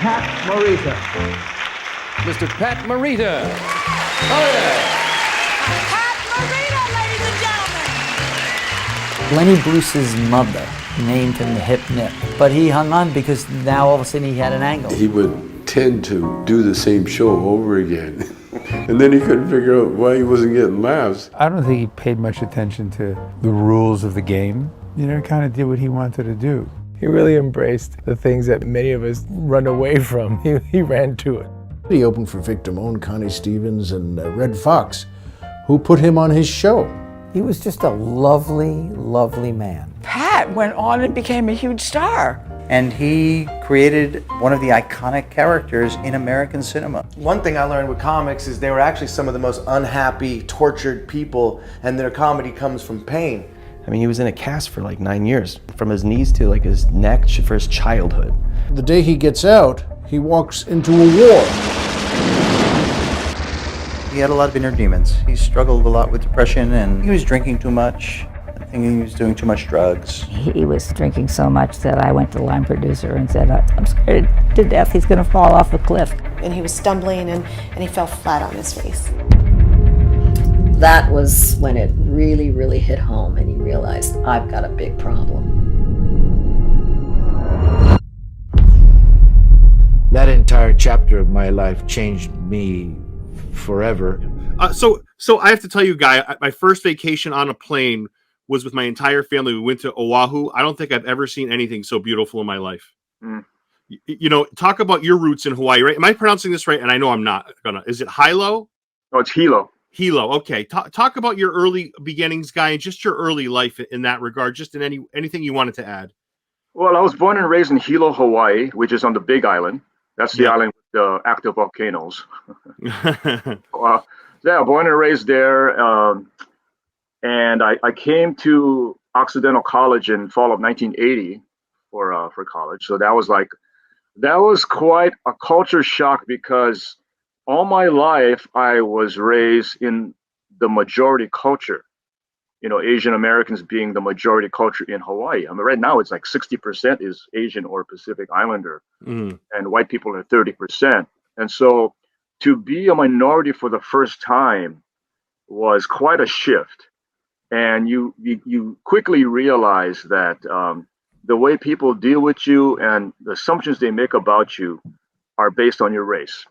Pat Morita. Mr. Pat Morita. Oh, yeah. Pat Morita, ladies and gentlemen. Lenny Bruce's mother named him the Hip Nip, but he hung on because now all of a sudden he had an angle. He would tend to do the same show over again. And then he couldn't figure out why he wasn't getting laughs. I don't think he paid much attention to the rules of the game. You know, kind of did what he wanted to do. He really embraced the things that many of us run away from. He ran to it. He opened for Vic Damone, Connie Stevens, and Red Fox, who put him on his show. He was just a lovely, lovely man. Pat went on and became a huge star. And he created one of the iconic characters in American cinema. One thing I learned with comics is they were actually some of the most unhappy, tortured people, and their comedy comes from pain. I mean, he was in a cast for like 9 years, from his knees to like his neck for his childhood. The day he gets out, he walks into a war. He had a lot of inner demons. He struggled a lot with depression, and he was drinking too much. I think he was doing too much drugs. He was drinking so much that I went to the line producer and said, I'm scared to death he's going to fall off a cliff. And he was stumbling and he fell flat on his face. That was when it really, really hit home and he realized, I've got a big problem. That entire chapter of my life changed me forever. So I have to tell you, Guy, my first vacation on a plane was with my entire family. We went to Oahu. I don't think I've ever seen anything so beautiful in my life. Mm. You know, talk about your roots in Hawaii, right? Am I pronouncing this right? And I know I'm not gonna. Is it Hilo? Oh, it's Hilo. Hilo. Okay. Talk about your early beginnings, Guy, and just your early life in that regard. Just in anything you wanted to add. Well, I was born and raised in Hilo, Hawaii, which is on the Big Island. That's the island with the active volcanoes. Yeah, born and raised there. And I came to Occidental College in fall of 1980 for college. So that was quite a culture shock, because all my life I was raised in the majority culture. You know, Asian Americans being the majority culture in Hawaii. I mean, right now it's like 60% is Asian or Pacific Islander, and white people are 30%. And so to be a minority for the first time was quite a shift. And you quickly realize that the way people deal with you and the assumptions they make about you are based on your race.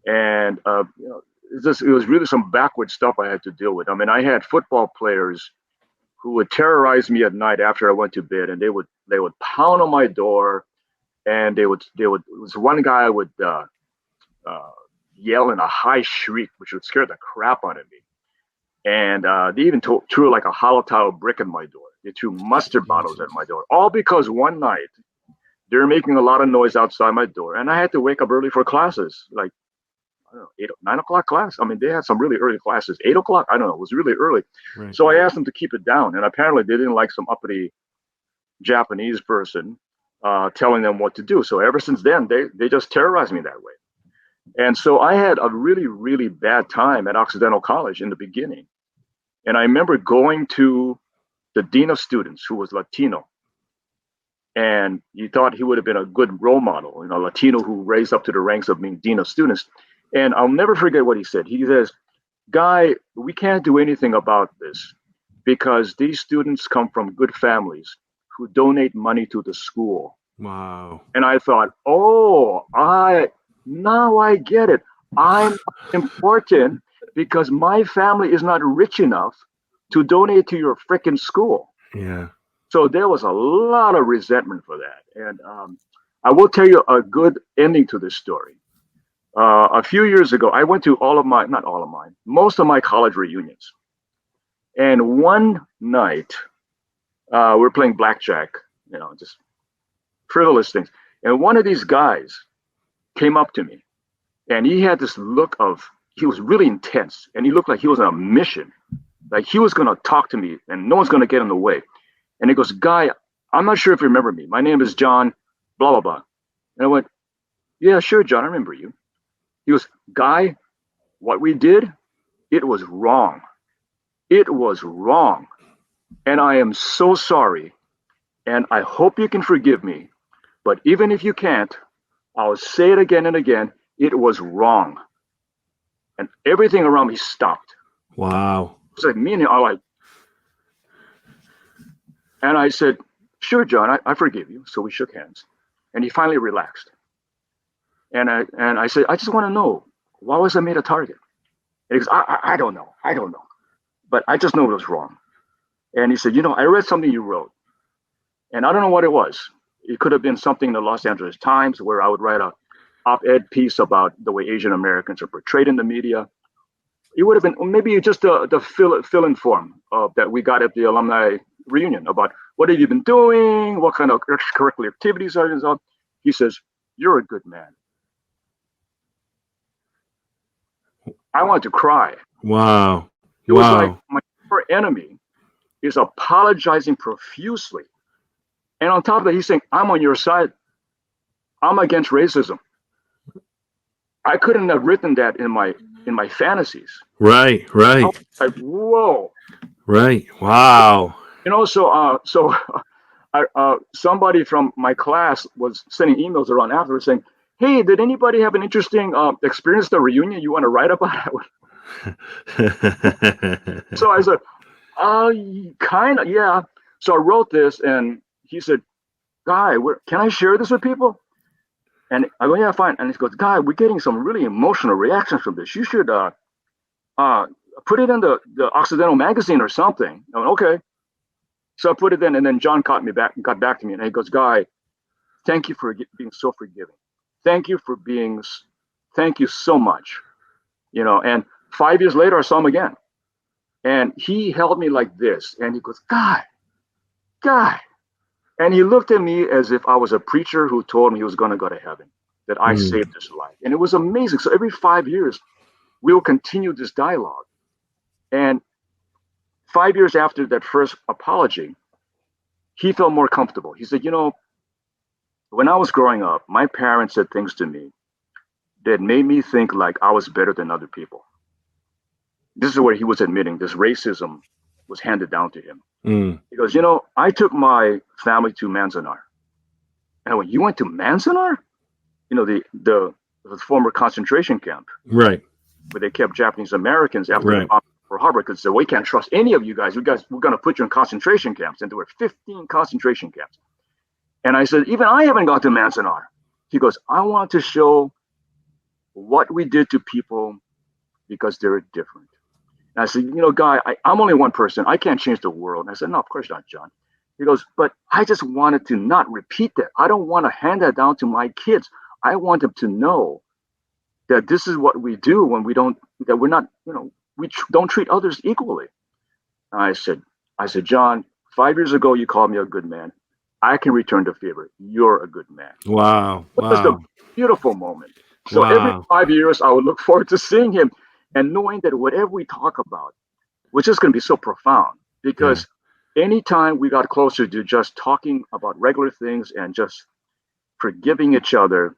And you know, it was really some backward stuff I had to deal with. I mean, I had football players who would terrorize me at night after I went to bed, and they would pound on my door, and there was one guy would yell in a high shriek, which would scare the crap out of me. And they even threw like a hollow tile brick at my door. They threw mustard bottles at my door, all because one night they were making a lot of noise outside my door, and I had to wake up early for classes, like, I don't know, 9 o'clock class. I mean, they had some really early classes, 8 o'clock. I don't know. It was really early. Right. So I asked them to keep it down. And apparently they didn't like some uppity Japanese person telling them what to do. So ever since then, they just terrorized me that way. And so I had a really, really bad time at Occidental College in the beginning. And I remember going to the dean of students, who was Latino. And you thought he would have been a good role model, you know, Latino who raised up to the ranks of being dean of students. And I'll never forget what he said. He says, Guy, we can't do anything about this because these students come from good families who donate money to the school. Wow. And I thought, now I get it. I'm important because my family is not rich enough to donate to your freaking school. Yeah. So there was a lot of resentment for that. And I will tell you a good ending to this story. A few years ago, I went to most of my college reunions. And one night, we're playing blackjack, you know, just frivolous things. And one of these guys came up to me, and he had this look he was really intense, and he looked like he was on a mission. Like he was going to talk to me, and no one's going to get in the way. And he goes, Guy, I'm not sure if you remember me. My name is John, blah, blah, blah. And I went, yeah, sure, John, I remember you. He goes, Guy, what we did, it was wrong. It was wrong. And I am so sorry. And I hope you can forgive me. But even if you can't, I would say it again and again. It was wrong. And everything around me stopped. Wow. It's like me and him are like, and I said, sure, John, I forgive you. So we shook hands. And he finally relaxed. And I said, I just want to know, why was I made a target? And he goes, I don't know. I don't know. But I just know it was wrong. And he said, I read something you wrote. And I don't know what it was. It could have been something in the Los Angeles Times where I would write a op-ed piece about the way Asian Americans are portrayed in the media. It would have been maybe just the fill-in form that we got at the alumni reunion about what have you been doing, what kind of extracurricular activities are you on. He says, you're a good man. I wanted to cry. Wow. It was like my poor enemy is apologizing profusely. And on top of that, he's saying, I'm on your side. I'm against racism. I couldn't have written that in my fantasies. Right. I was like, whoa. Right. Wow. So somebody from my class was sending emails around afterwards saying, hey, did anybody have an interesting experience at the reunion you want to write about? So I said, kind of, yeah. So I wrote this, and he said, Guy, can I share this with people? And I go, yeah, fine. And he goes, Guy, we're getting some really emotional reactions from this. You should put it in the Occidental magazine or something. I went, okay. So I put it in, and then John got back to me, and he goes, Guy, thank you for being so forgiving. Thank you so much. And 5 years later, I saw him again. And he held me like this, and he goes, Guy. And he looked at me as if I was a preacher who told me he was going to go to heaven, that I saved his life. And it was amazing. So every 5 years, we will continue this dialogue. And 5 years after that first apology, he felt more comfortable. He said, when I was growing up, my parents said things to me that made me think like I was better than other people. This is where he was admitting this racism was handed down to him. He goes, I took my family to Manzanar. And I went, you went to Manzanar? The former concentration camp. Right. Where they kept Japanese Americans after the bomb for Harbor, because they said, we can't trust any of you guys. We're going to put you in concentration camps. And there were 15 concentration camps. And I said, even I haven't gone to Manzanar. He goes, I want to show what we did to people because they're different. And I said, Guy, I'm only one person. I can't change the world. And I said, no, of course not, John. He goes, but I just wanted to not repeat that. I don't want to hand that down to my kids. I want them to know that this is what we do when we don't treat others equally. And I said, John, 5 years ago, you called me a good man. I can return the favor. You're a good man. Wow. It was a beautiful moment. So every 5 years, I would look forward to seeing him and knowing that whatever we talk about was just going to be so profound, because anytime we got closer to just talking about regular things and just forgiving each other,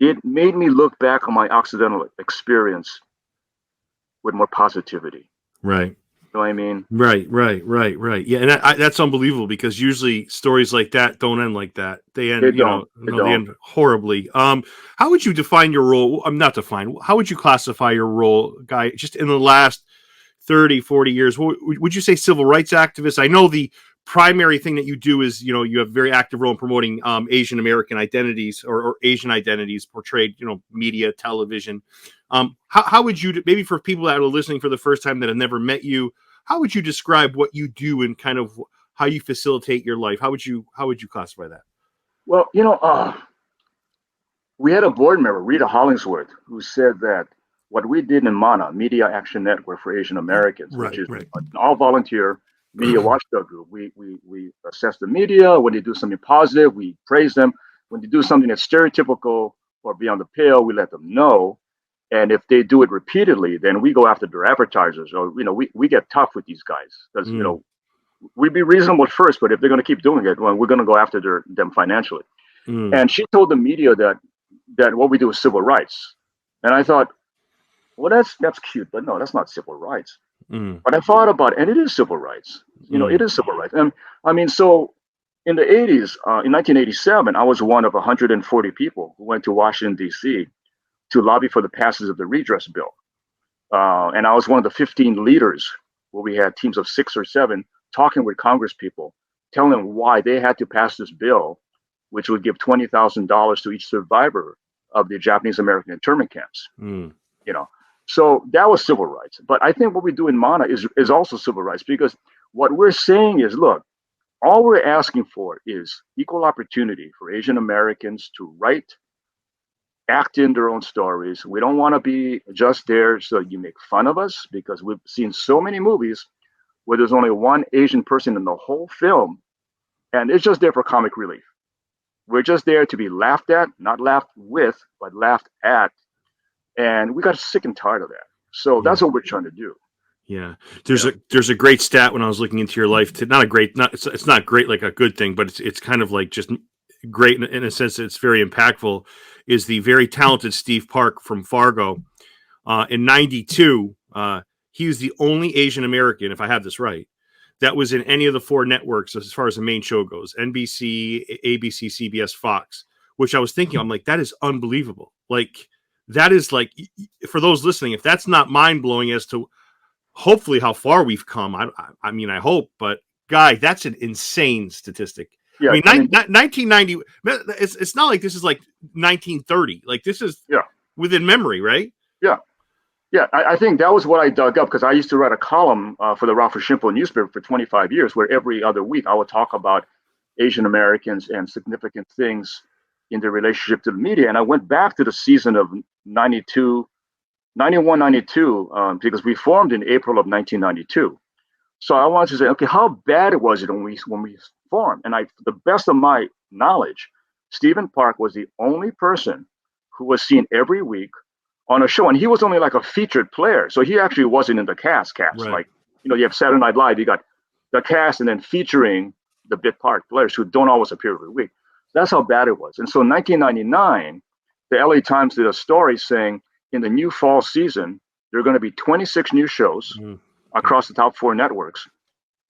it made me look back on my Occidental experience with more positivity. Right. You know what I mean? Right. Yeah, and that's unbelievable, because usually stories like that don't end like that. They end, they end horribly. How would you define your role? How would you classify your role, Guy, just in the last 30, 40 years? Would you say civil rights activist? I know the primary thing that you do is, you have a very active role in promoting Asian American identities or Asian identities portrayed, media, television. How would you, maybe for people that are listening for the first time that have never met you, how would you describe what you do and kind of how you facilitate your life? How would you classify that? Well, we had a board member, Rita Hollingsworth, who said that what we did in MANA, Media Action Network for Asian Americans, which is an all-volunteer media watchdog group. We assess the media. When they do something positive, we praise them. When they do something that's stereotypical or beyond the pale, we let them know. And if they do it repeatedly, then we go after their advertisers. Or, we get tough with these guys because, we'd be reasonable at first, but if they're going to keep doing it, well, we're going to go after them financially. And she told the media that what we do is civil rights. And I thought, well, that's cute, but no, that's not civil rights. But I thought about it, and it is civil rights. It is civil rights. And I mean, so in the 80s, in 1987, I was one of 140 people who went to Washington, D.C. to lobby for the passage of the redress bill. And I was one of the 15 leaders where we had teams of 6 or 7 talking with Congress people, telling them why they had to pass this bill, which would give $20,000 to each survivor of the Japanese American internment camps. You know, so that was civil rights. But I think what we do in MANA is also civil rights, because what we're saying is, look, all we're asking for is equal opportunity for Asian Americans to write, act in their own stories. We don't want to be just there so you make fun of us, because we've seen so many movies where there's only one Asian person in the whole film, and it's just there for comic relief. We're just there to be laughed at, not laughed with, but laughed at. And we got sick and tired of that. So that's what we're trying to do. Yeah, there's a great stat when I was looking into your life. It's not great like a good thing, but it's kind of like just great in a sense that it's very impactful. Is the very talented Steve Park from Fargo in '92? He was the only Asian American, if I have this right, that was in any of the 4 networks as far as the main show goes: NBC, ABC, CBS, Fox. Which I was thinking, I'm like, that is unbelievable. Like, that is like, for those listening, if that's not mind blowing as to hopefully how far we've come. I mean, I hope, but Guy, that's an insane statistic. Yeah, I mean, 1990. It's not like this is like 1930. Like, this is within memory, right? Yeah. I think that was what I dug up, because I used to write a column for the Ralph Shimpo newspaper for 25 years, where every other week I would talk about Asian Americans and significant things in their relationship to the media. And I went back to the season of 91, 92, because we formed in April of 1992. So I wanted to say, okay, how bad was it when we formed? And to the best of my knowledge, Stephen Park was the only person who was seen every week on a show, and he was only like a featured player. So he actually wasn't in the cast. Right. Like, you have Saturday Night Live, you got the cast and then featuring the bit part players who don't always appear every week. That's how bad it was. And so in 1999, the LA Times did a story saying in the new fall season, there are going to be 26 new shows across the top 4 networks,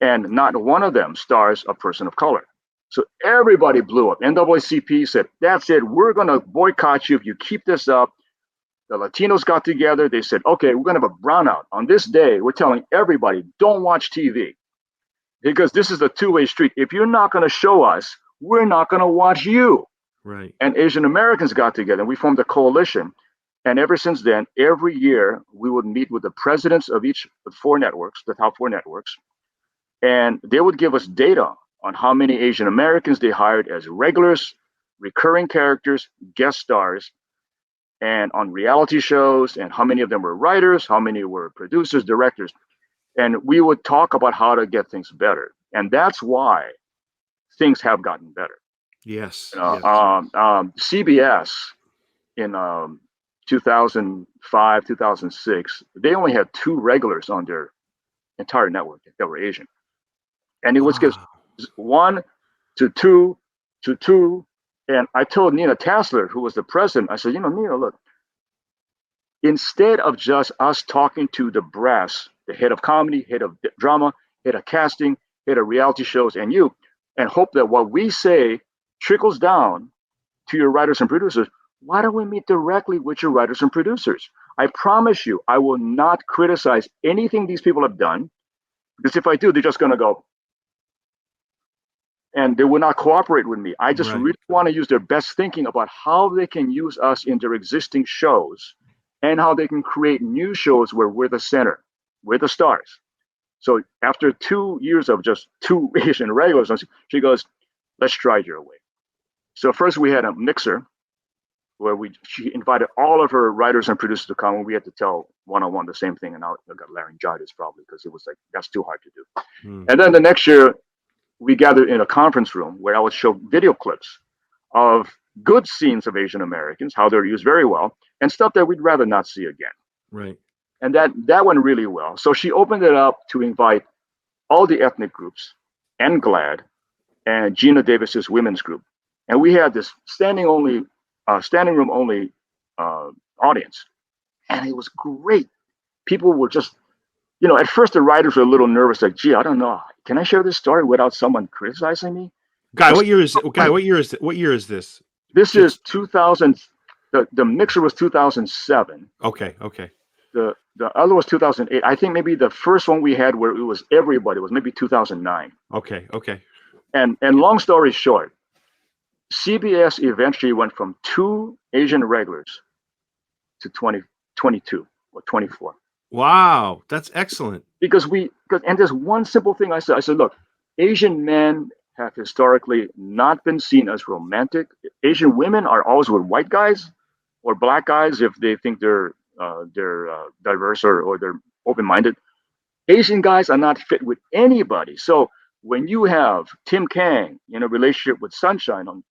and not one of them stars a person of color. So everybody blew up. NAACP said, that's it. We're going to boycott you if you keep this up. The Latinos got together. They said, okay, we're going to have a brownout. On this day, we're telling everybody, don't watch TV, because this is a two-way street. If you're not going to show us, we're not going to watch you. Right. And Asian Americans got together, and we formed a coalition. And ever since then, every year, we would meet with the presidents of each of the 4 networks, the top 4 networks, and they would give us data on how many Asian Americans they hired as regulars, recurring characters, guest stars, and on reality shows, and how many of them were writers, how many were producers, directors. And we would talk about how to get things better. And that's why things have gotten better. Yes. CBS in 2005, 2006, they only had 2 regulars on their entire network that were Asian. And it was just 1 to 2 to 2. And I told Nina Tassler, who was the president, I said, Nina, look, instead of just us talking to the brass, the head of comedy, head of drama, head of casting, head of reality shows, and you, and hope that what we say trickles down to your writers and producers, why don't we meet directly with your writers and producers? I promise you, I will not criticize anything these people have done, because if I do, they're just going to go, and they will not cooperate with me. I just really want to use their best thinking about how they can use us in their existing shows, and how they can create new shows where we're the center, we're the stars. So after 2 years of just 2 Asian regulars, she goes, let's try your way. So first we had a mixer where she invited all of her writers and producers to come, and we had to tell one-on-one the same thing. And I got laryngitis probably, because it was like, that's too hard to do. And then the next year, we gathered in a conference room where I would show video clips of good scenes of Asian Americans, how they're used very well, and stuff that we'd rather not see again. Right. And that went really well. So she opened it up to invite all the ethnic groups and GLAAD and Gina Davis's women's group. And we had this standing room only audience. And it was great. People were just, at first the writers were a little nervous, like, gee, I don't know. Can I share this story without someone criticizing me? Guy, what year is it? Guy, what year is it? What year is this? This is 2000. The mixer was 2007. Okay. Okay. The other was 2008. I think maybe the first one we had where it was everybody was maybe 2009. Okay. Okay. And long story short, CBS eventually went from 2 Asian regulars to 22 or 24. Wow, that's excellent. Because and there's one simple thing I said, look, Asian men have historically not been seen as romantic. Asian women are always with white guys or black guys if they think they're diverse or they're open-minded. Asian guys are not fit with anybody. So when you have Tim Kang in a relationship with Sunshine on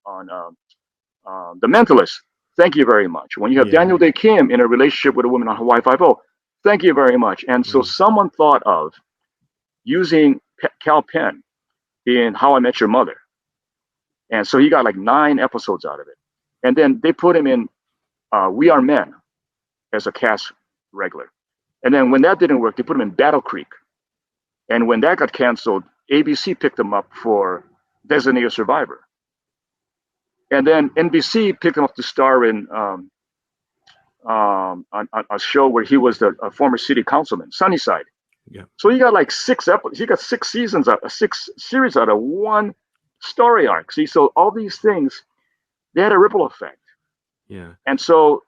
The Mentalist, thank you very much. When you have Daniel Day Kim in a relationship with a woman on Hawaii Five-0, thank you very much. And so someone thought of using Cal Penn in How I Met Your Mother. And so he got like 9 episodes out of it. And then they put him in We Are Men as a cast regular. And then when that didn't work, they put him in Battle Creek. And when that got canceled, ABC picked him up for Designated Survivor. And then NBC picked him up to star in on a show where he was a former city councilman, Sunnyside. Yeah. So he got like 6 episodes. He got 6 seasons, 6 series out of one story arc. See, so all these things, they had a ripple effect. Yeah. And so,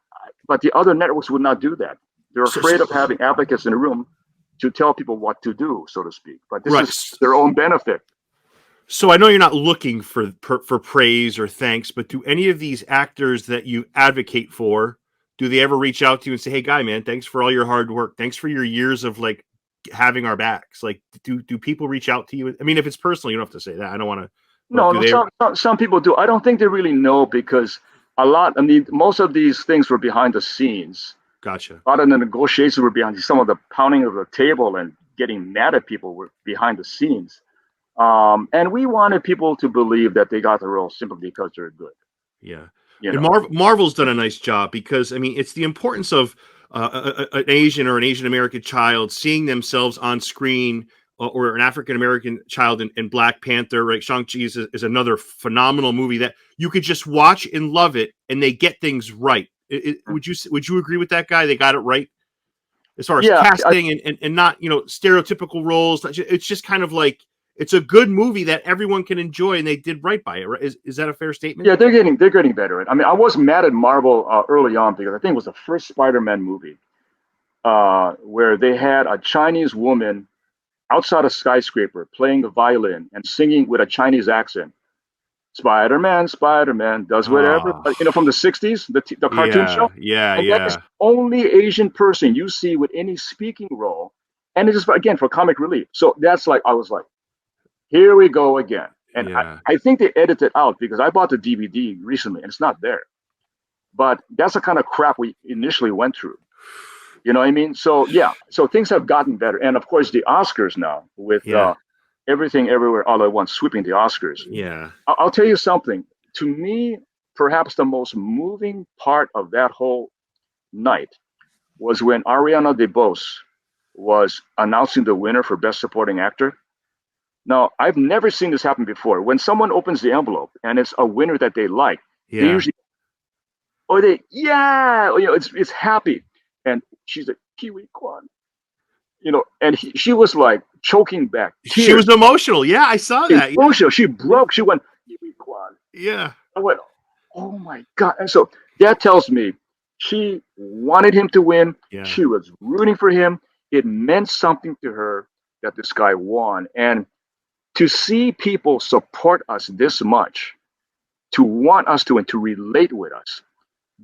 but the other networks would not do that. They're afraid of having advocates in the room to tell people what to do, so to speak. But this is their own benefit. So I know you're not looking for praise or thanks, but do any of these actors that you advocate for, do they ever reach out to you and say, "Hey, Guy, man, thanks for all your hard work. Thanks for your years of like having our backs"? Like, do people reach out to you? I mean, if it's personal, you don't have to say that. I don't want to. No, some people do. I don't think they really know because most of these things were behind the scenes. Gotcha. A lot of the negotiations were behind. Some of the pounding of the table and getting mad at people were behind the scenes. And we wanted people to believe that they got the role simply because they're good. Yeah. You know. Marvel's done a nice job because, I mean, it's the importance of an Asian or an Asian American child seeing themselves on screen, or an African American child in Black Panther. Right, Shang-Chi is another phenomenal movie that you could just watch and love it, and they get things right. Would you agree with that, Guy? They got it right as far as casting and not stereotypical roles. It's just kind of like it's a good movie that everyone can enjoy, and they did right by it. Right? Is that a fair statement? Yeah, they're getting better at it. I mean, I was mad at Marvel early on because I think it was the first Spider-Man movie where they had a Chinese woman outside a skyscraper playing the violin and singing with a Chinese accent. Spider-Man does whatever, from the 60s, the cartoon show. Yeah. That is the only Asian person you see with any speaking role. And it's just, again, for comic relief. So that's like, I was like, here we go again. And I think they edited out because I bought the DVD recently and it's not there. But that's the kind of crap we initially went through. You know what I mean? So, so things have gotten better. And of course, the Oscars now with Everything Everywhere All at Once sweeping the Oscars. Yeah. I'll tell you something. To me, perhaps the most moving part of that whole night was when Ariana DeBose was announcing the winner for Best Supporting Actor. Now, I've never seen this happen before. When someone opens the envelope and it's a winner that they like, they usually, it's happy. And she's like, Kiwi Kwan. And she was like choking back. Tears. She was emotional. Yeah, I saw that. Emotional. She broke. She went, Kiwi Kwan. Yeah. I went, oh my God. And so that tells me she wanted him to win. Yeah. She was rooting for him. It meant something to her that this guy won. And to see people support us this much, to want us to and to relate with us,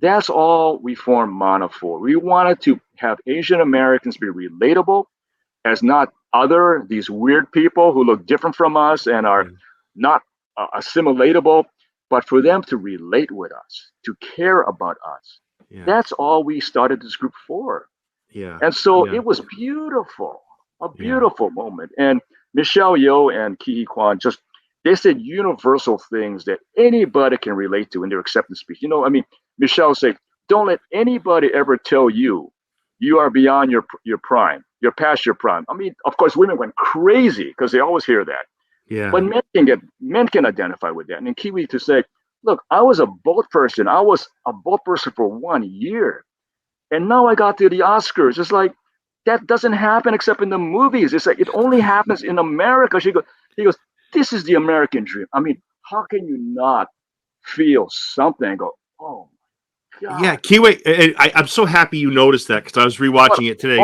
that's all we formed Mana for. We wanted to have Asian Americans be relatable as not these weird people who look different from us and are not assimilatable, but for them to relate with us, to care about us. Yeah. That's all we started this group for. Yeah. And so it was beautiful, a beautiful moment. And Michelle Yeoh and Ki Kwan they said universal things that anybody can relate to in their acceptance speech. Michelle said, don't let anybody ever tell you are beyond your prime. You're past your prime. I mean, of course, women went crazy because they always hear that. Yeah. But men can identify with that. And in Kiwi to say, look, I was a boat person. I was a boat person for 1 year. And now I got to the Oscars. It's like, that doesn't happen except in the movies. It's like, it only happens in America. He goes, this is the American dream. I mean, how can you not feel something and go, oh my God. Yeah, Kiwi, I'm so happy you noticed that because I was rewatching it today.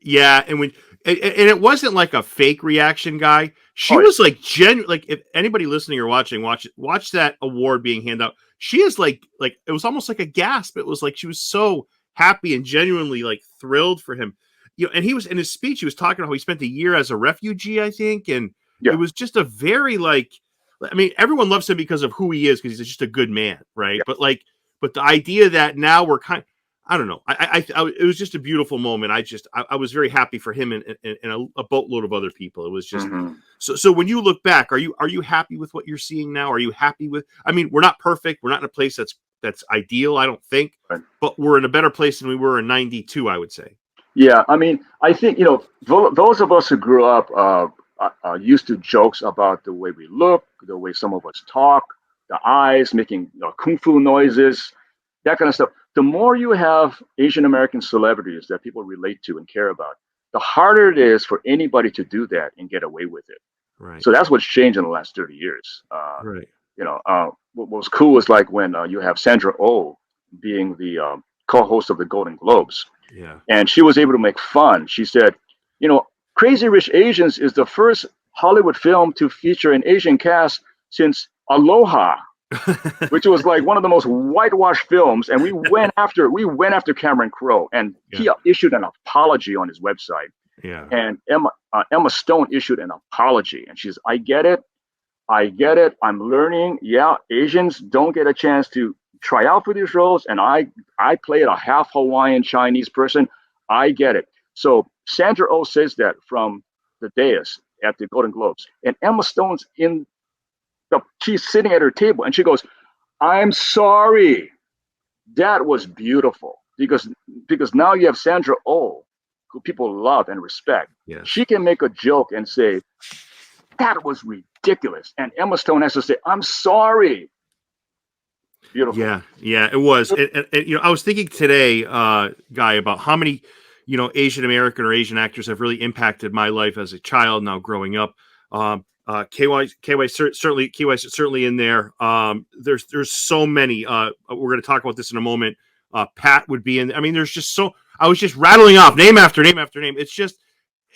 Yeah, and it wasn't like a fake reaction, guy. She was like genuine. Like, if anybody listening or watching, watch that award being handed out. She is like it was almost like a gasp. It was like she was so happy and genuinely like thrilled for him. And he was in his speech. He was talking about how he spent a year as a refugee, I think, and it was just a very like. I mean, everyone loves him because of who he is, because he's just a good man, right? Yeah. But the idea that now we're I don't know. It was just a beautiful moment. I was very happy for him and a boatload of other people. It was just so when you look back, are you happy with what you're seeing now? Are you happy with? I mean, we're not perfect. We're not in a place that's ideal, I don't think, but we're in a better place than we were in '92, I would say. Yeah, I mean, I think those of us who grew up used to jokes about the way we look, the way some of us talk, the eyes making kung fu noises, that kind of stuff. The more you have Asian American celebrities that people relate to and care about, the harder it is for anybody to do that and get away with it. Right. So that's what's changed in the last 30 years. Right. What was cool was like when you have Sandra Oh being the co-host of the Golden Globes. Yeah. And she was able to make fun. She said, Crazy Rich Asians is the first Hollywood film to feature an Asian cast since Aloha, which was like one of the most whitewashed films. And we went after Cameron Crowe, and he issued an apology on his website. Yeah. And Emma Stone issued an apology, and she's, I get it. I'm learning. Yeah, Asians don't get a chance to try out for these roles, and I played a half Hawaiian Chinese person. I get it. So Sandra Oh says that from the dais at the Golden Globes, and Emma Stone's she's sitting at her table, and she goes, "I'm sorry. That was beautiful because now you have Sandra Oh, who people love and respect. Yes. She can make a joke and say that was ridiculous, and Emma Stone has to say, I'm sorry." Beautiful. Yeah, it was. And I was thinking today, Guy, about how many, Asian American or Asian actors have really impacted my life as a child. Now growing up, KY certainly in there. There's so many. We're going to talk about this in a moment. Pat would be in. I mean, there's just so. I was just rattling off name after name after name. It's just,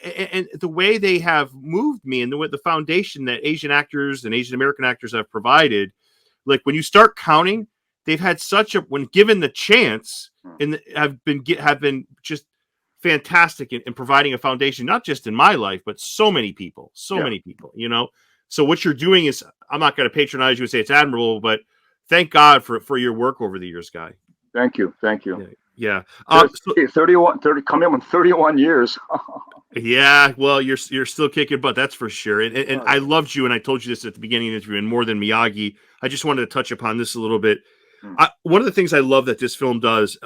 and the way they have moved me, and the foundation that Asian actors and Asian American actors have provided. Like when you start counting, they've had when given the chance, and have been just fantastic in providing a foundation, not just in my life, but so many people. So what you're doing is, I'm not going to patronize you and say it's admirable, but thank God for your work over the years, Guy. Thank you. Yeah. 31, coming up on 31 years. Yeah, well, you're still kicking butt, that's for sure. And I loved you, and I told you this at the beginning of the interview, and more than Miyagi, I just wanted to touch upon this a little bit. One of the things I love that this film does,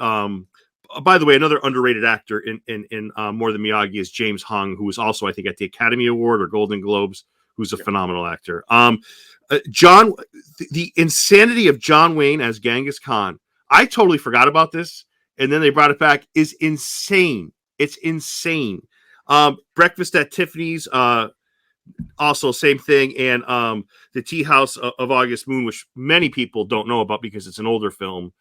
by the way, another underrated actor in More Than Miyagi is James Hong, who was also, I think, at the Academy Award or Golden Globes, who's a phenomenal actor. The insanity of John Wayne as Genghis Khan, I totally forgot about this, and then they brought it back, is insane. It's insane. Breakfast at Tiffany's, also same thing, and the Tea House of August Moon, which many people don't know about because it's an older film,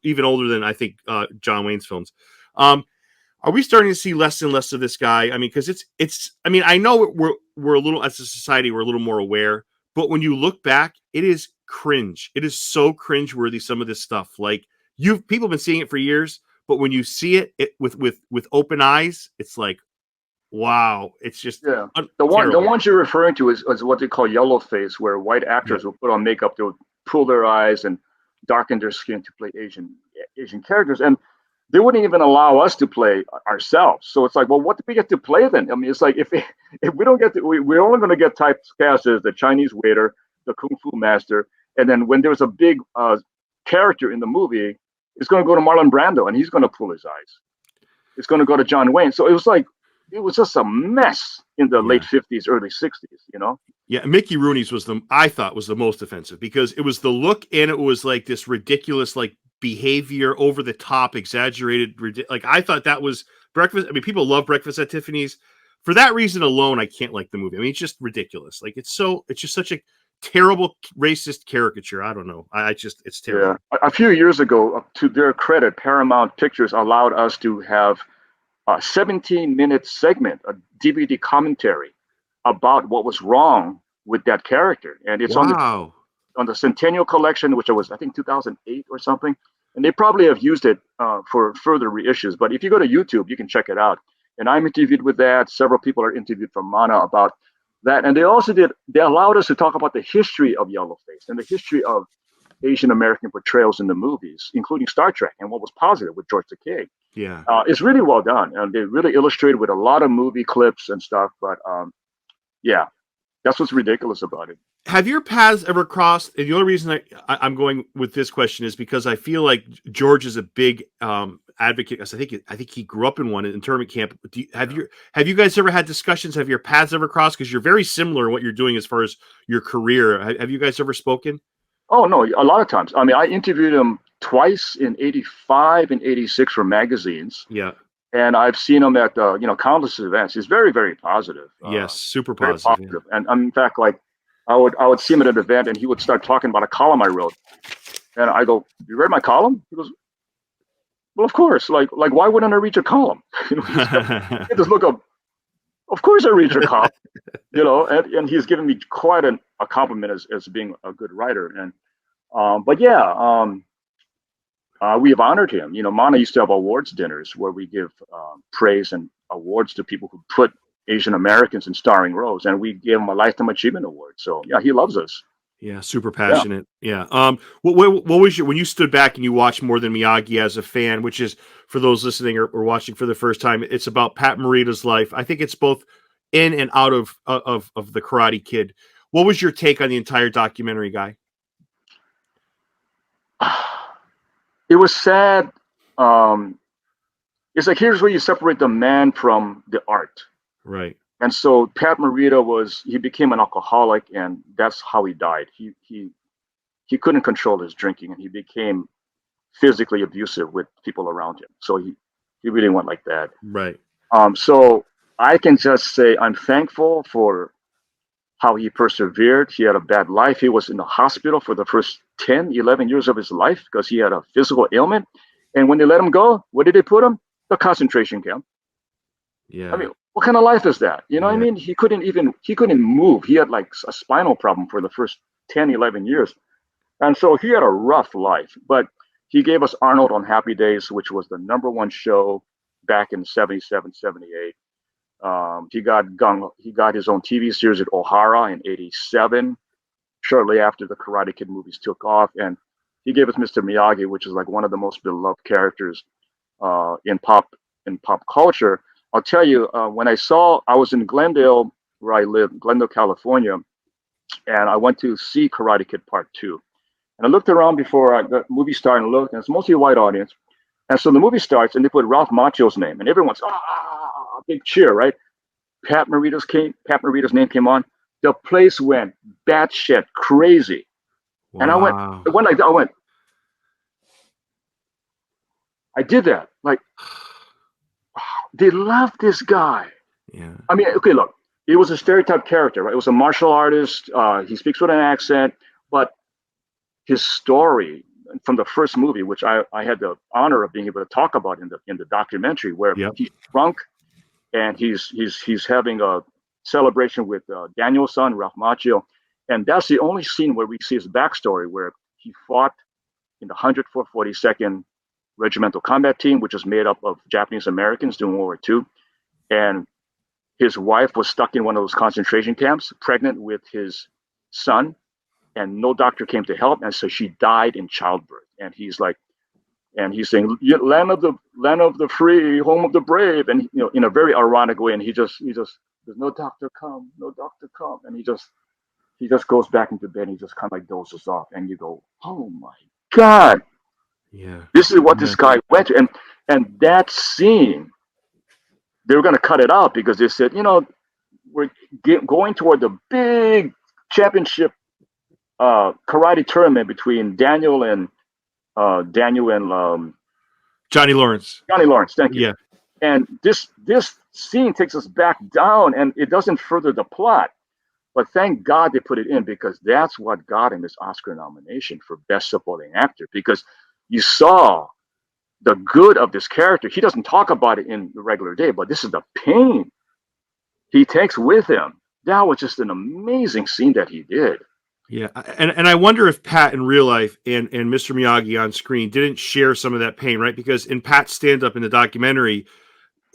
even older than I think John Wayne's films. Are we starting to see less and less of this guy? I mean, because it's. I mean, I know we're a little, as a society, we're a little more aware, but when you look back, it is cringe. It is so cringe-worthy, some of this stuff. Like people have been seeing it for years, but when you see it with open eyes, it's like, wow, it's just the ones you're referring to is what they call yellowface, where white actors will put on makeup, they'll pull their eyes and darken their skin to play Asian characters, and they wouldn't even allow us to play ourselves. So it's like, well, what do we get to play then? I mean, it's like if we don't get to, we're only going to get typecast as the Chinese waiter, the kung fu master, and then when there's a big character in the movie, it's going to go to Marlon Brando, and he's going to pull his eyes. It's going to go to John Wayne. So it was like, it was just a mess in the late 50s, early 60s. Yeah, Mickey Rooney's I thought was the most offensive because it was the look and it was like this ridiculous like behavior, over the top, exaggerated. Like I thought that was Breakfast. I mean, people love Breakfast at Tiffany's. For that reason alone, I can't like the movie. I mean, it's just ridiculous. Like it's just such a terrible racist caricature. I don't know. It's terrible. Yeah. A few years ago, to their credit, Paramount Pictures allowed us to have a 17-minute segment, a DVD commentary about what was wrong with that character, and it's on the Centennial Collection, which was I think 2008 or something, and they probably have used it for further reissues. But if you go to YouTube, you can check it out. And I'm interviewed with that. Several people are interviewed from Mana about that, and they allowed us to talk about the history of Yellowface and the history of Asian American portrayals in the movies, including Star Trek, and what was positive with George Takei. Yeah, it's really well done, and they really illustrated with a lot of movie clips and stuff. But yeah, that's what's ridiculous about it. Have your paths ever crossed? And the only reason I'm going with this question is because I feel like George is a big advocate. Because I think he grew up in one internment camp. Have you guys ever had discussions? Have your paths ever crossed? Because you're very similar in what you're doing as far as your career. Have you guys ever spoken? Oh no, a lot of times. I mean, I interviewed him twice in '85 and '86 for magazines. Yeah. And I've seen him at countless events. He's very, very positive. Yes, super positive. Yeah. And in fact, like I would see him at an event, and he would start talking about a column I wrote, and I go, "You read my column?" He goes, "Well, of course. Like why wouldn't I read your column?" He just look up. Of course, I read your column. And he's given me quite a compliment as being a good writer. And but yeah. We have honored him. Mana used to have awards dinners where we give praise and awards to people who put Asian Americans in starring roles, and we gave him a Lifetime Achievement Award. So yeah, he loves us. Yeah, super passionate. Yeah. What was when you stood back and you watched More Than Miyagi as a fan, which is for those listening or watching for the first time, it's about Pat Morita's life. I think it's both in and out of the Karate Kid. What was your take on the entire documentary, Guy? It was sad. It's like, here's where you separate the man from the art. Right. And so Pat Morita he became an alcoholic, and that's how he died. He couldn't control his drinking, and he became physically abusive with people around him. So he really went like that. Right. So I can just say I'm thankful for how he persevered. He had a bad life. He was in the hospital for the first 10, 11 years of his life because he had a physical ailment. And when they let him go, where did they put him? The concentration camp. Yeah. I mean, what kind of life is that? You know what I mean? He couldn't move. He had like a spinal problem for the first 10, 11 years. And so he had a rough life, but he gave us Arnold on Happy Days, which was the #1 show back in 77, 78. He got his own TV series at O'Hara in '87, shortly after the Karate Kid movies took off. And he gave us Mr. Miyagi, which is like one of the most beloved characters in pop culture. I'll tell you, when I was in Glendale, where I live, Glendale, California, and I went to see Karate Kid Part 2. And I looked around before the movie started and looked, and it's mostly a white audience. And so the movie starts, and they put Ralph Macchio's name, and everyone's big cheer, right? Pat Morita's name came on. The place went batshit crazy. Wow. And I went like that. I did that. Like, wow, they love this guy. Yeah. I mean, okay, look, he was a stereotype character, right? It was a martial artist. He speaks with an accent, but his story from the first movie, which I had the honor of being able to talk about in the documentary, where he's drunk and he's having a celebration with Daniel's son, Ralph Macchio, and that's the only scene where we see his backstory, where he fought in the 142nd Regimental Combat Team, which was made up of Japanese Americans during World War II, and his wife was stuck in one of those concentration camps, pregnant with his son, and no doctor came to help, and so she died in childbirth. And he's saying, "Land of the free, home of the brave," and in a very ironic way. And he just, "There's no doctor come, and he just goes back into bed. And he just kind of like dozes off, and you go, "Oh my God, yeah, this is what this guy went through." And that scene they were going to cut it out because they said, we're going toward the big championship karate tournament between Daniel and Johnny Lawrence. Johnny Lawrence, thank you. Yeah. And this scene takes us back down, and it doesn't further the plot. But thank God they put it in, because that's what got him his Oscar nomination for Best Supporting Actor, because you saw the good of this character. He doesn't talk about it in the regular day, but this is the pain he takes with him. That was just an amazing scene that he did. Yeah, and I wonder if Pat in real life and Mr. Miyagi on screen didn't share some of that pain, right? Because in Pat's stand-up in the documentary,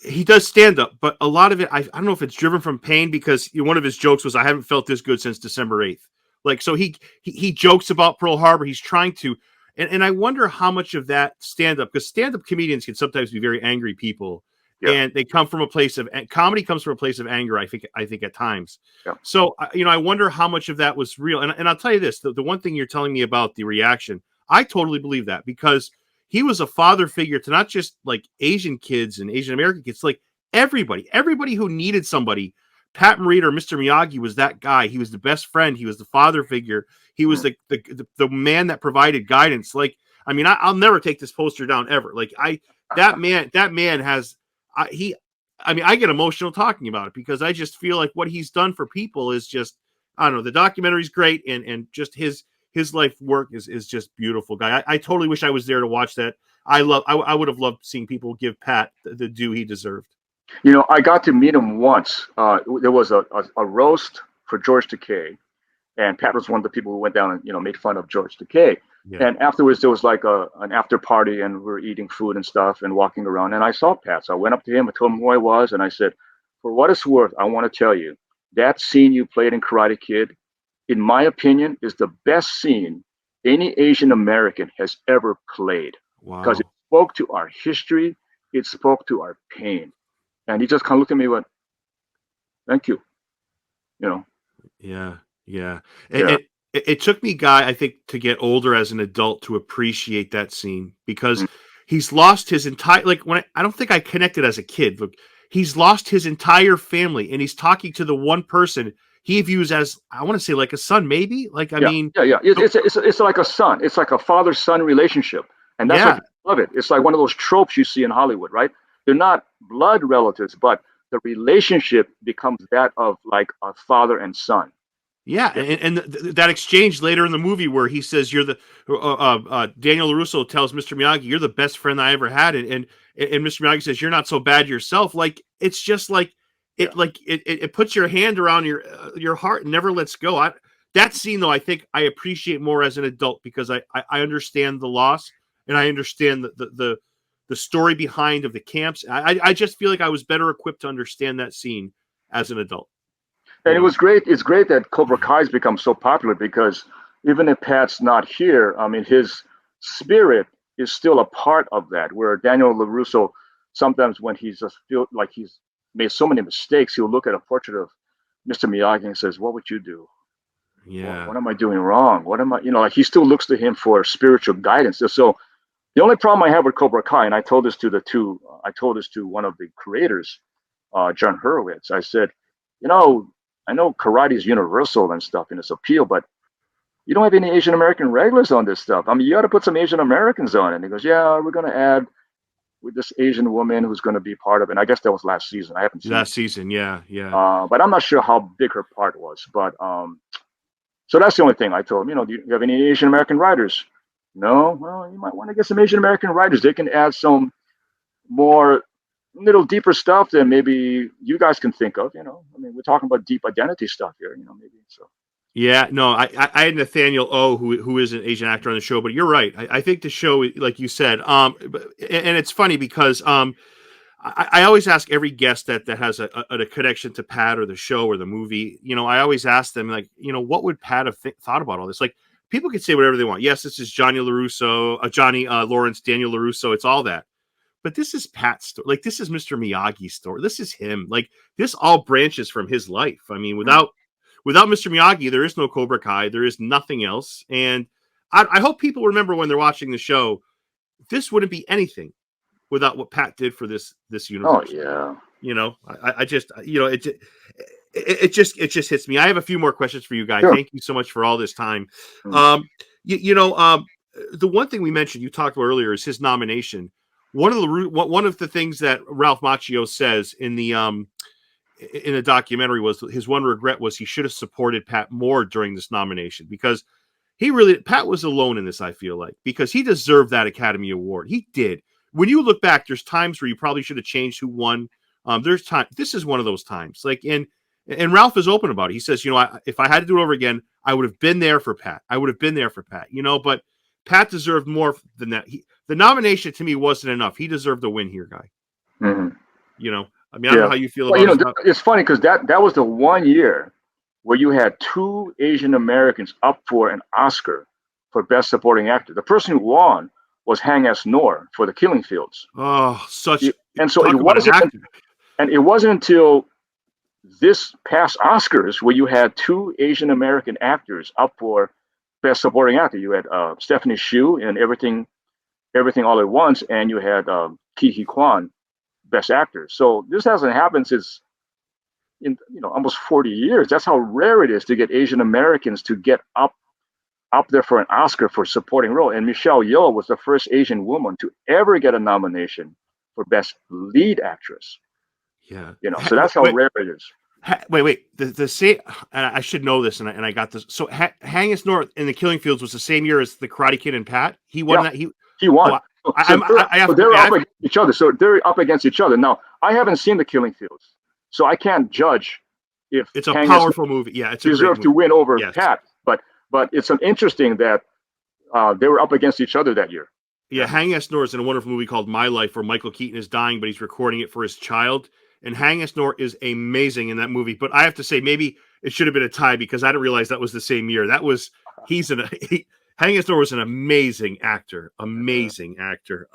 he does stand up, but a lot of it, I don't know if it's driven from pain, because one of his jokes was, "I haven't felt this good since December 8th." Like, so he jokes about Pearl Harbor. He's trying to, and I wonder how much of that stand up, because stand up comedians can sometimes be very angry people, and they come from a place of comedy comes from a place of anger. I think at times. Yeah. So I wonder how much of that was real. And I'll tell you this: the one thing you're telling me about the reaction, I totally believe that, because he was a father figure to not just like Asian kids and Asian American kids, like everybody who needed somebody. Pat Morita or Mr. Miyagi was that guy. He was the best friend. He was the father figure. He was the man that provided guidance. Like, I mean, I'll never take this poster down ever. Like that man has, I get emotional talking about it, because I just feel like what he's done for people is just, I don't know, the documentary's great. And just his life work is just beautiful, guy. I totally wish I was there to watch that. I would have loved seeing people give Pat the due he deserved. I got to meet him once. There was a roast for George Takei, and Pat was one of the people who went down and made fun of George Takei. Yeah. And afterwards, there was like an after party, and we were eating food and stuff and walking around. And I saw Pat, so I went up to him, I told him who I was, and I said, "For what it's worth, I want to tell you that scene you played in Karate Kid, in my opinion, is the best scene any Asian American has ever played." Wow. Because it spoke to our history, it spoke to our pain. And he just kind of looked at me and went, "Thank you." Yeah. It took me, Guy, I think, to get older as an adult to appreciate that scene, because he's lost his entire, like, I don't think I connected as a kid. Look, he's lost his entire family, and he's talking to the one person he views as, I want to say, like a son, maybe. Like, I mean, it's like a son. It's like a father-son relationship, and that's what I love it. It's like one of those tropes you see in Hollywood, right? They're not blood relatives, but the relationship becomes that of like a father and son. Yeah, and that exchange later in the movie where he says, "You're the Daniel LaRusso tells Mr. Miyagi, you're the best friend I ever had," and Mr. Miyagi says, "You're not so bad yourself." Like, it's just like it puts your hand around your heart and never lets go. That scene, though, I think I appreciate more as an adult, because I understand the loss, and I understand the story behind of the camps. I just feel like I was better equipped to understand that scene as an adult. And it was great. It's great that Cobra Kai's become so popular, because even if Pat's not here, I mean, his spirit is still a part of that. Where Daniel LaRusso, sometimes when he's just feel like he's made so many mistakes, he'll look at a portrait of Mr. Miyagi and says, "What would you do? Yeah. What am I doing wrong? What am I?" Like, he still looks to him for spiritual guidance. So the only problem I have with Cobra Kai, and I told this to one of the creators, John Hurwitz. I said, I know karate is universal and stuff in its appeal, but you don't have any Asian American regulars on this stuff. I mean, you got to put some Asian Americans on it. And he goes, "Yeah, we're going to add with this Asian woman who's going to be part of it." And I guess that was last season. I haven't seen last season. Yeah. But I'm not sure how big her part was. But so that's the only thing I told him. Do you have any Asian American writers? No. Well, you might want to get some Asian American writers. They can add some more little deeper stuff that maybe you guys can think of. I mean, we're talking about deep identity stuff here. Maybe so. Yeah, no, I had Nathaniel O, who is an Asian actor on the show, but you're right. I think the show, like you said, and it's funny because I always ask every guest that has a connection to Pat or the show or the movie. I always ask them, like, what would Pat have thought about all this? Like, people can say whatever they want. Yes, this is Johnny Lawrence, Daniel LaRusso. It's all that. But this is Pat's story. Like, this is Mr. Miyagi's story. This is him. Like, this all branches from his life. I mean, without Mr. Miyagi, there is no Cobra Kai. There is nothing else. And I hope people remember when they're watching the show, this wouldn't be anything without what Pat did for this universe. Oh, yeah. You know, I just, you know, it just hits me. I have a few more questions for you, Guy. Sure. Thank you so much for all this time. The one thing we mentioned, you talked about earlier, is his nomination. One of the things that Ralph Macchio says in the documentary was his one regret was he should have supported Pat more during this nomination, because Pat was alone in this, I feel like, because he deserved that Academy Award. He did. When you look back, there's times where you probably should have changed who won. There's time. This is one of those times. Like, and Ralph is open about it. He says, you know, if I had to do it over again, I would have been there for Pat. You know, but Pat deserved more than that. The nomination to me wasn't enough. He deserved a win here, Guy. Mm-hmm. You know, I mean, I don't know how you feel about it. It's funny because that was the one year where you had 2 Asian Americans up for an Oscar for Best Supporting Actor. The person who won was Hang S. Noor for The Killing Fields. Oh, and so it wasn't until this past Oscars where you had 2 Asian American actors up for Best Supporting Actor. You had Stephanie Hsu in Everything All at Once, and you had Ke Huy Quan, Best Actor. So this hasn't happened since almost 40 years. That's how rare it is to get Asian Americans to get up there for an Oscar for supporting role. And Michelle Yeoh was the first Asian woman to ever get a nomination for Best Lead Actress. Yeah. You know, so that's how rare it is. Wait. I should know this, and I got this. So Hang S. Noor in The Killing Fields was the same year as The Karate Kid and Pat. He won that. He won. They're up against each other. So they're up against each other. Now, I haven't seen The Killing Fields, so I can't judge if it's a powerful movie. Yeah, it's deserved to win over Pat. But it's interesting that they were up against each other that year. Yeah, Hang S. Noor is in a wonderful movie called My Life, where Michael Keaton is dying, but he's recording it for his child. And Hang S. Noor is amazing in that movie. But I have to say, maybe it should have been a tie because I didn't realize that was the same year. Hang S. Noor was an amazing actor. Amazing actor.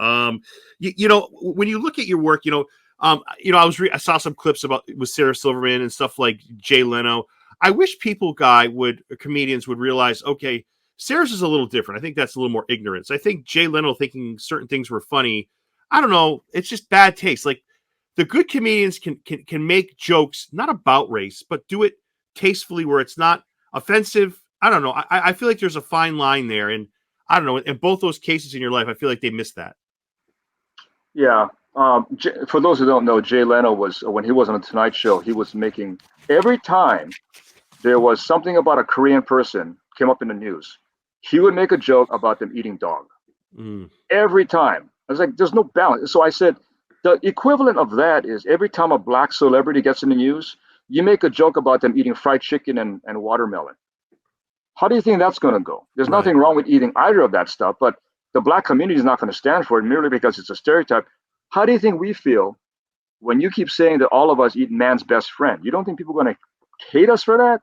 You know, when you look at your work, I saw some clips with Sarah Silverman and stuff like Jay Leno. I wish comedians would realize, okay, Sarah's is a little different. I think that's a little more ignorance. I think Jay Leno thinking certain things were funny, I don't know. It's just bad taste. Like, the good comedians can make jokes, not about race, but do it tastefully where it's not offensive. I don't know. I feel like there's a fine line there. And I don't know. In both those cases in your life, I feel like they missed that. Yeah. For those who don't know, Jay Leno when he was on the Tonight Show, he was making, every time there was something about a Korean person came up in the news, he would make a joke about them eating dog. Every time. I was like, there's no balance. So I said, the equivalent of that is every time a black celebrity gets in the news, you make a joke about them eating fried chicken and watermelon. How do you think that's going to go? There's nothing wrong with eating either of that stuff, but the black community is not going to stand for it merely because it's a stereotype. How do you think we feel when you keep saying that all of us eat man's best friend? You don't think people are going to hate us for that?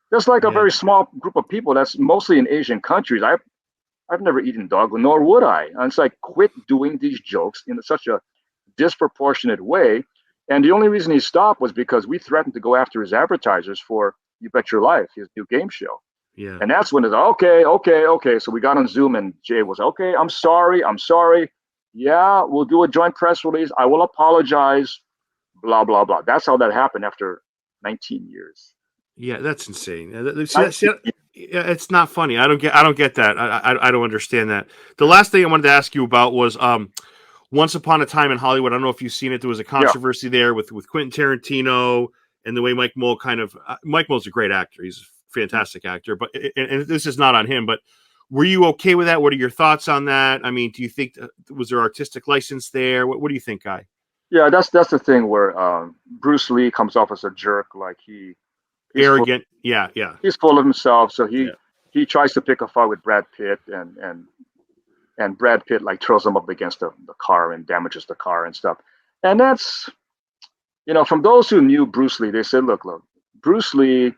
That's like a very small group of people. That's mostly in Asian countries. I've never eaten dog, nor would I. And it's like, quit doing these jokes in such a disproportionate way. And the only reason he stopped was because we threatened to go after his advertisers for You Bet Your Life, his new game show. Yeah. And that's when it's okay. So we got on Zoom and Jay was, okay, I'm sorry. Yeah, we'll do a joint press release. I will apologize, blah, blah, blah. That's how that happened after 19 years. Yeah, that's insane. It's not funny. I don't get that. I don't understand that. The last thing I wanted to ask you about was Once Upon a Time in Hollywood. I don't know if you've seen it. There was a controversy there with Quentin Tarantino and the way Mike Moll Mike Moll's a great actor. He's a fantastic actor, but and this is not on him, but were you okay with that? What are your thoughts on that? I mean, do you think was there artistic license there? What do you think, Guy? Yeah, that's the thing where Bruce Lee comes off as a jerk, like he's arrogant. He's full of himself, so he tries to pick a fight with Brad Pitt, and Brad Pitt like throws him up against the car and damages the car and stuff. And that's, from those who knew Bruce Lee, they said, look, Bruce Lee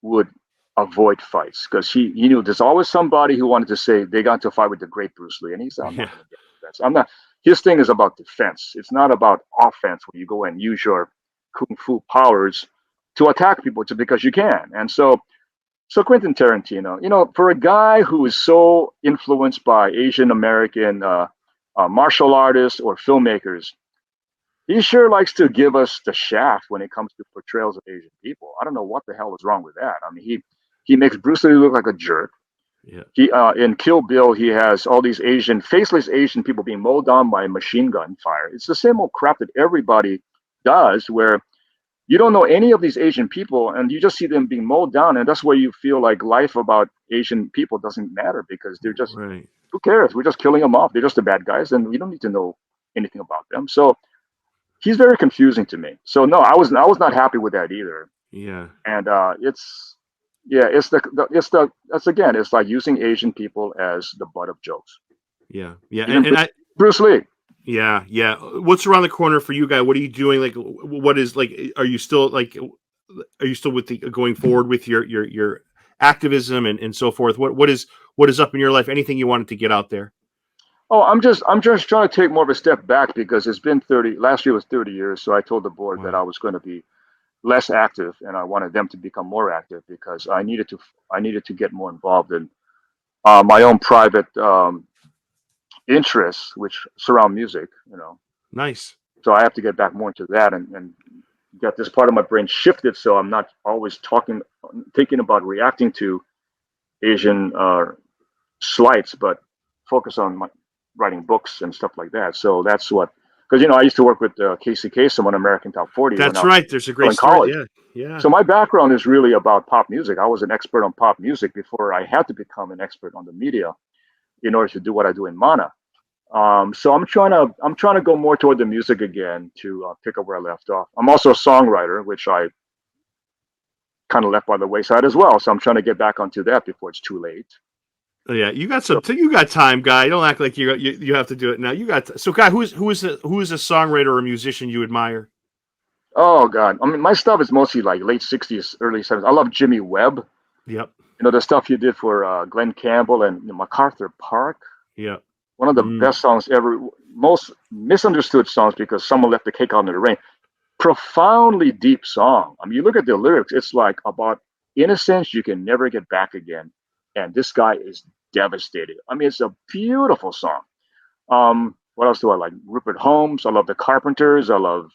would avoid fights because he knew there's always somebody who wanted to say they got into a fight with the great Bruce Lee, and he said, I'm not. His thing is about defense. It's not about offense where you go and use your kung fu powers to attack people just because you can. And so Quentin Tarantino, for a guy who is so influenced by Asian American martial artists or filmmakers, he sure likes to give us the shaft when it comes to portrayals of Asian people. I don't know what the hell is wrong with that. I mean, he makes Bruce Lee look like a jerk. Yeah. He in Kill Bill, he has all these faceless Asian people being mowed down by machine gun fire. It's the same old crap that everybody does, where you don't know any of these Asian people, and you just see them being mowed down, and that's where you feel like life about Asian people doesn't matter, because they're just, right. Who cares? We're just killing them off. They're just the bad guys, and we don't need to know anything about them. So he's very confusing to me. So no, I was not happy with that either. Yeah. And it's like using Asian people as the butt of jokes. Yeah. Yeah. And Bruce Lee. Yeah, yeah. What's around the corner for you, guy? What are you doing? Like, what is like? Are you still with the going forward with your activism and so forth? What is up in your life? Anything you wanted to get out there? Oh, I'm just trying to take more of a step back, because it's been 30. Last year was 30 years, so I told the board that I was going to be less active, and I wanted them to become more active, because I needed to get more involved in my own private interests, which surround music, Nice. So I have to get back more into that and get this part of my brain shifted, so I'm not always thinking about reacting to Asian slights, but focus on writing books and stuff like that. So that's what, because I used to work with Casey Kasem on American Top 40. That's right. There's a great story. Yeah, yeah. So my background is really about pop music. I was an expert on pop music before I had to become an expert on the media in order to do what I do in Mana. So I'm trying to go more toward the music again, to pick up where I left off. I'm also a songwriter, which I kind of left by the wayside as well. So I'm trying to get back onto that before it's too late. Yeah, you got you got time, guy. Don't act like you have to do it now. You got so, guy. Who is a songwriter or a musician you admire? Oh God, I mean, my stuff is mostly like late '60s, early '70s. I love Jimmy Webb. Yep. The stuff he did for Glenn Campbell and MacArthur Park. Yeah. One of the best songs ever. Most misunderstood songs because someone left the cake out in the rain. Profoundly deep song. I mean, you look at the lyrics, it's like about innocence you can never get back again. And this guy is devastated. I mean, it's a beautiful song. What else do I like? Rupert Holmes. I love the Carpenters. I love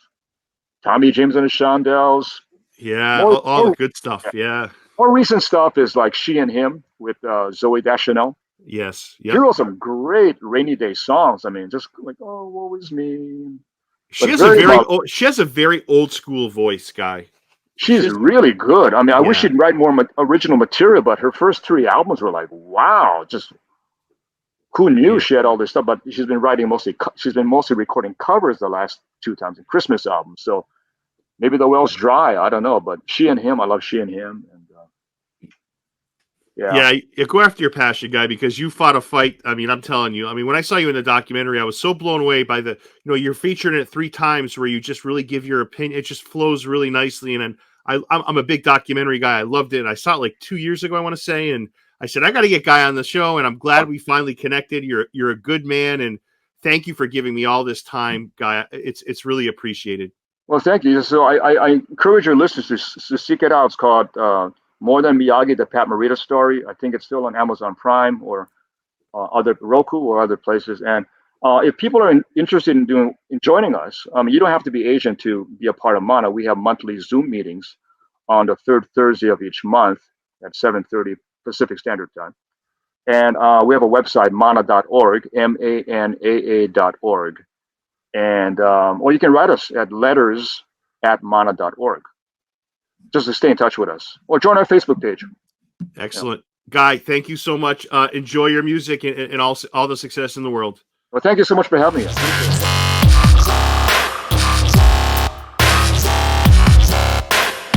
Tommy James and the Shondells. Yeah, all the good stuff. Yeah. More recent stuff is like She and Him with Zooey Deschanel. Yes. Yep. She wrote some great rainy day songs. I mean, just like, oh, woe is me. She has a very old school voice, guy. She's really good. I mean, I wish she'd write more original material, but her first 3 albums were like, wow, just who knew she had all this stuff? But she's been mostly recording covers the last 2 times in Christmas albums. So maybe the well's dry. I don't know. But She and Him, I love She and Him. And yeah, go after your passion, guy, because you fought a fight. I mean, I'm telling you. I mean, when I saw you in the documentary, I was so blown away by you're featured in it 3 times where you just really give your opinion. It just flows really nicely. And I'm a big documentary guy. I loved it. I saw it like 2 years ago, I want to say. And I said, I got to get Guy on the show. And I'm glad we finally connected. You're a good man. And thank you for giving me all this time, Guy. It's really appreciated. Well, thank you. So I encourage your listeners to seek it out. It's called More Than Miyagi, the Pat Morita story. I think it's still on Amazon Prime or other Roku or other places. And if people are interested in joining us, you don't have to be Asian to be a part of Mana. We have monthly Zoom meetings on the 3rd Thursday of each month at 7:30 Pacific Standard Time. And we have a website, mana.org, manaa.org. And or you can write us at letters@mana.org. Just to stay in touch with us, or join our Facebook page. Excellent. Guy, thank you so much. Enjoy your music and all the success in the world. Well, thank you so much for having us.